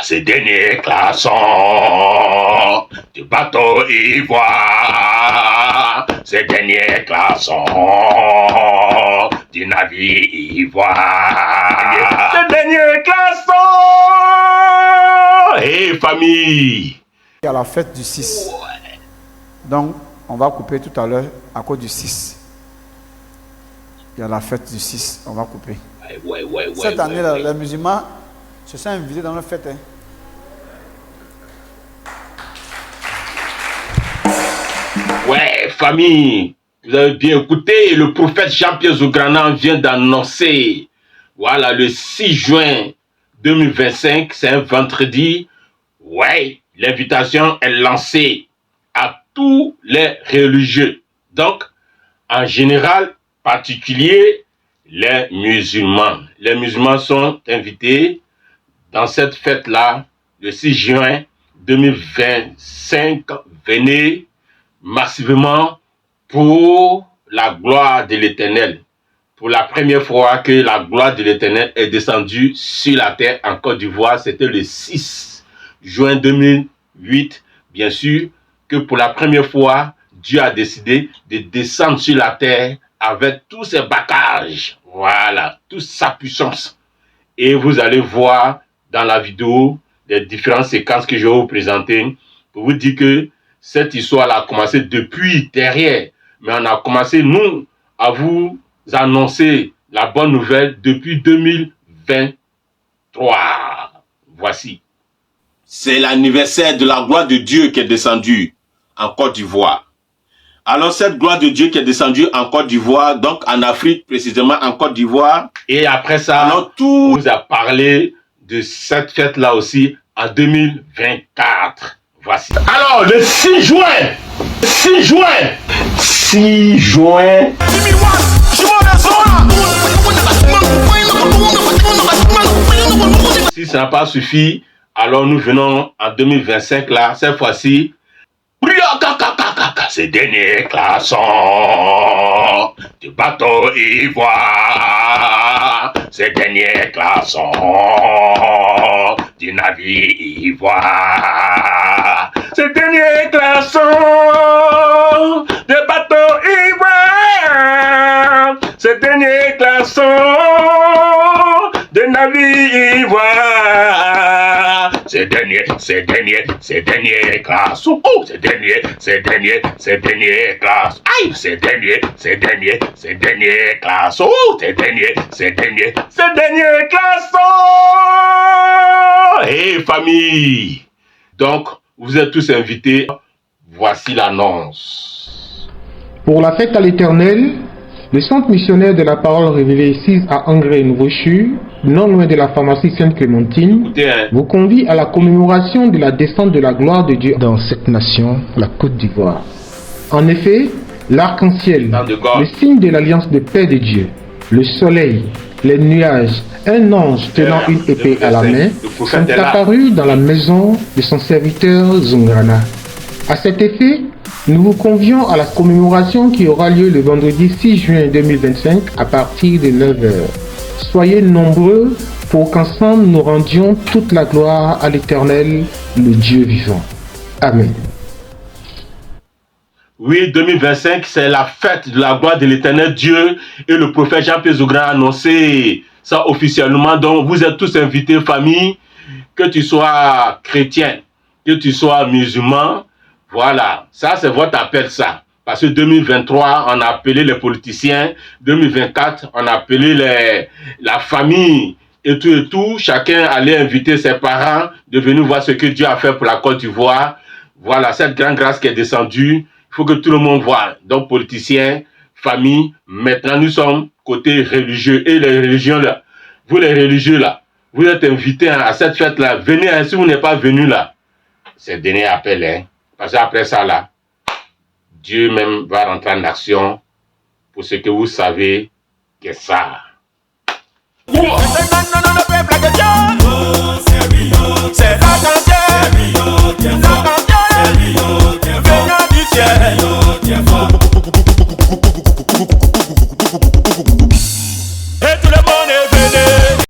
ces derniers glaçons du bateau ivoire, ces derniers glaçons du navire ivoire, ces derniers glaçons. Hé famille! Il y a la fête du 6. Ouais. Donc, on va couper tout à l'heure à cause du 6. Il y a la fête du 6, on va couper. Ouais, cette année, les musulmans se sont invités dans la fête. Hein. Ouais, famille, vous avez bien écouté, le prophète Jean-Pierre Zougranan vient d'annoncer, voilà, le 6 juin 2025, c'est un vendredi, ouais, l'invitation est lancée à tous les religieux. Donc, en général, particulier, les musulmans. Les musulmans sont invités dans cette fête-là, le 6 juin 2025. Venez massivement pour la gloire de l'Éternel. Pour la première fois que la gloire de l'Éternel est descendue sur la terre en Côte d'Ivoire, c'était le 6 juin 2008. Bien sûr que pour la première fois, Dieu a décidé de descendre sur la terre avec tous ses bagages. Voilà, toute sa puissance. Et vous allez voir dans la vidéo les différentes séquences que je vais vous présenter pour vous dire que cette histoire-là a commencé depuis derrière. Mais on a commencé, nous, à vous annoncer la bonne nouvelle depuis 2023. Voici. C'est l'anniversaire de la gloire de Dieu qui est descendue en Côte d'Ivoire. Alors cette gloire de Dieu qui est descendue en Côte d'Ivoire, donc en Afrique, précisément en Côte d'Ivoire. Et après ça, alors, tout vous a parlé de cette fête-là aussi en 2024. Voici. Alors, le 6 juin, 6 juin. Si ça n'a pas suffi, alors nous venons en 2025 là, cette fois-ci. Ces derniers glaçons du bateau ivoire, ces derniers glaçons du navire ivoire, ces derniers glaçons du bateau ivoire, ces derniers glaçons du navire ivoire. Ces derniers glaçons, oh, ces derniers glaçons, aïe, ces derniers glaçons, oh, ces derniers glaçons. Hé, famille! Donc, vous êtes tous invités. Voici l'annonce. Pour la fête à l'Éternel, le centre missionnaire de la parole révélée 6 à Angré Nouveau-Chu, non loin de la pharmacie Sainte-Clémentine, vous convie à la commémoration de la descente de la gloire de Dieu dans cette nation, la Côte d'Ivoire. En effet, l'arc-en-ciel, le signe de l'alliance de paix de Dieu, le soleil, les nuages, un ange tenant une épée à la main, sont apparus dans la maison de son serviteur Zungrana. À cet effet, nous vous convions à la commémoration qui aura lieu le vendredi 6 juin 2025 à partir de 9h. Soyez nombreux pour qu'ensemble nous rendions toute la gloire à l'Éternel, le Dieu vivant. Amen. Oui, 2025, c'est la fête de la gloire de l'Éternel Dieu et le prophète Jean-Pierre Zougranan a annoncé ça officiellement. Donc, vous êtes tous invités, famille, que tu sois chrétien, que tu sois musulman. Voilà, ça c'est votre appel, ça. Parce que 2023, on a appelé les politiciens. 2024, on a appelé la famille et tout. Chacun allait inviter ses parents de venir voir ce que Dieu a fait pour la Côte d'Ivoire. Voilà, cette grande grâce qui est descendue. Il faut que tout le monde voit. Donc, politiciens, famille. Maintenant, nous sommes côté religieux. Et les religions là, vous les religieux là, vous êtes invités à cette fête là. Venez, hein, si vous n'êtes pas venus là. C'est le dernier appel, hein. Parce qu'après ça, là, Dieu même va rentrer en action pour ce que vous savez que ça.